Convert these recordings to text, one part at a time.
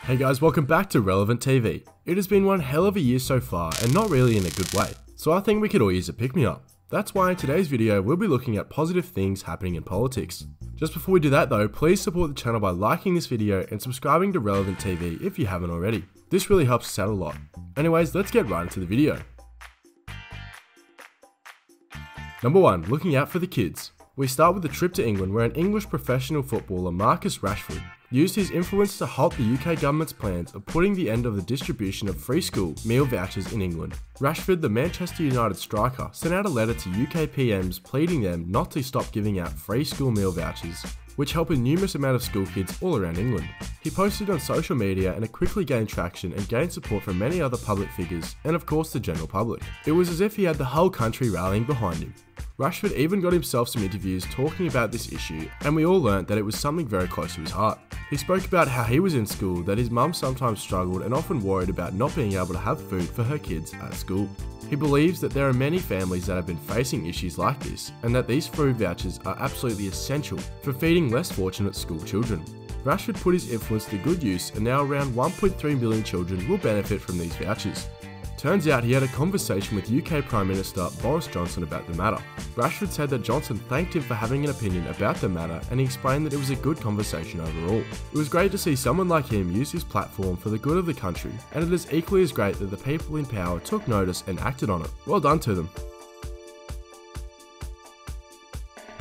Hey guys, welcome back to Relevant TV. It has been one hell of a year so far, and not really in a good way, so I think we could all use a pick-me-up. That's why in today's video, we'll be looking at positive things happening in politics. Just before we do that though, please support the channel by liking this video and subscribing to Relevant TV if you haven't already. This really helps us out a lot. Anyways, let's get right into the video. Number 1. Looking out for the kids. We start with a trip to England where an English professional footballer, Marcus Rashford, used his influence to halt the UK government's plans of putting the end of the distribution of free school meal vouchers in England. Rashford, the Manchester United striker, sent out a letter to UK PMs pleading them not to stop giving out free school meal vouchers, which help a numerous amount of school kids all around England. He posted on social media and it quickly gained traction and gained support from many other public figures and of course the general public. It was as if he had the whole country rallying behind him. Rashford even got himself some interviews talking about this issue, and we all learnt that it was something very close to his heart. He spoke about how he was in school, that his mum sometimes struggled and often worried about not being able to have food for her kids at school. He believes that there are many families that have been facing issues like this, and that these food vouchers are absolutely essential for feeding less fortunate school children. Rashford put his influence to good use, and now around 1.3 million children will benefit from these vouchers. Turns out he had a conversation with UK Prime Minister Boris Johnson about the matter. Rashford said that Johnson thanked him for having an opinion about the matter, and he explained that it was a good conversation overall. It was great to see someone like him use his platform for the good of the country, and it is equally as great that the people in power took notice and acted on it. Well done to them.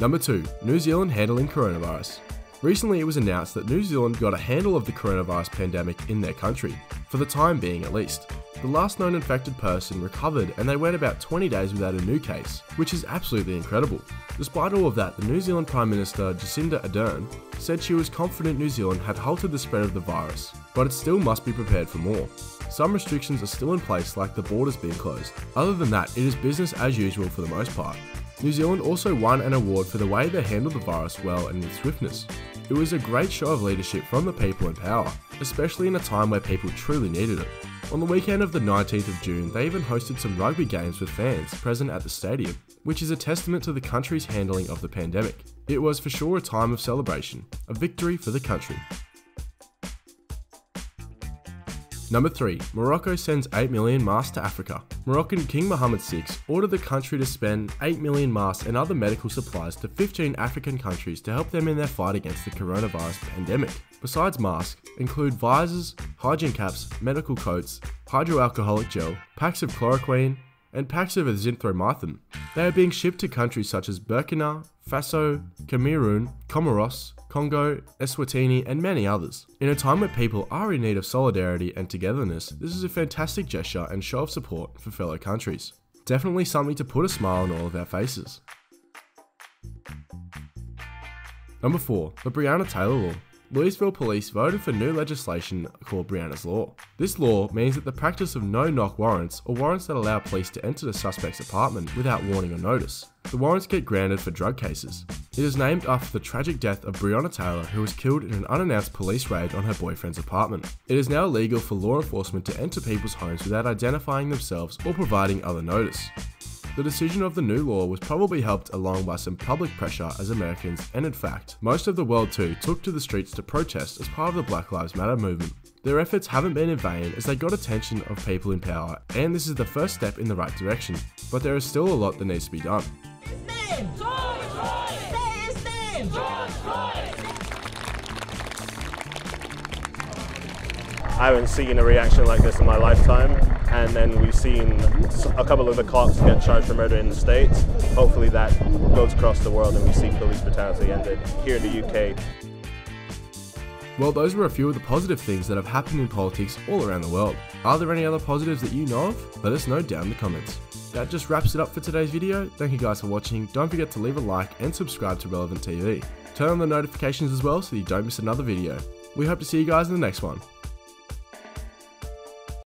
Number 2. New Zealand handling coronavirus. Recently it was announced that New Zealand got a handle of the coronavirus pandemic in their country, for the time being at least. The last known infected person recovered and they went about 20 days without a new case, which is absolutely incredible. Despite all of that, the New Zealand Prime Minister Jacinda Ardern said she was confident New Zealand had halted the spread of the virus, but it still must be prepared for more. Some restrictions are still in place, like the borders being closed. Other than that, it is business as usual for the most part. New Zealand also won an award for the way they handled the virus well and with swiftness. It was a great show of leadership from the people in power, especially in a time where people truly needed it. On the weekend of the 19th of June, they even hosted some rugby games with fans present at the stadium, which is a testament to the country's handling of the pandemic. It was for sure a time of celebration, a victory for the country. Number 3. Morocco sends 8 million masks to Africa. Moroccan King Mohammed VI ordered the country to spend 8 million masks and other medical supplies to 15 African countries to help them in their fight against the coronavirus pandemic. Besides masks, include visors, hygiene caps, medical coats, hydroalcoholic gel, packs of chloroquine, and packs of azithromycin. They are being shipped to countries such as Burkina Faso, Cameroon, Comoros, Congo, Eswatini, and many others. In a time where people are in need of solidarity and togetherness, this is a fantastic gesture and show of support for fellow countries. Definitely something to put a smile on all of our faces. Number 4. The Briannas Law. Louisville police voted for new legislation called Briannas Law. This law means that the practice of no-knock warrants, or warrants that allow police to enter the suspect's apartment without warning or notice. The warrants get granted for drug cases. It is named after the tragic death of Breonna Taylor, who was killed in an unannounced police raid on her boyfriend's apartment. It is now illegal for law enforcement to enter people's homes without identifying themselves or providing other notice. The decision of the new law was probably helped along by some public pressure as Americans, and in fact, most of the world too took to the streets to protest as part of the Black Lives Matter movement. Their efforts haven't been in vain as they got attention of people in power, and this is the first step in the right direction, but there is still a lot that needs to be done. I haven't seen a reaction like this in my lifetime, and then we've seen a couple of the cops get charged for murder in the States. Hopefully that goes across the world and we see police brutality ended here in the UK. Well, those were a few of the positive things that have happened in politics all around the world. Are there any other positives that you know of? Let us know down in the comments. That just wraps it up for today's video. Thank you guys for watching. Don't forget to leave a like and subscribe to Relevant TV. Turn on the notifications as well so you don't miss another video. We hope to see you guys in the next one.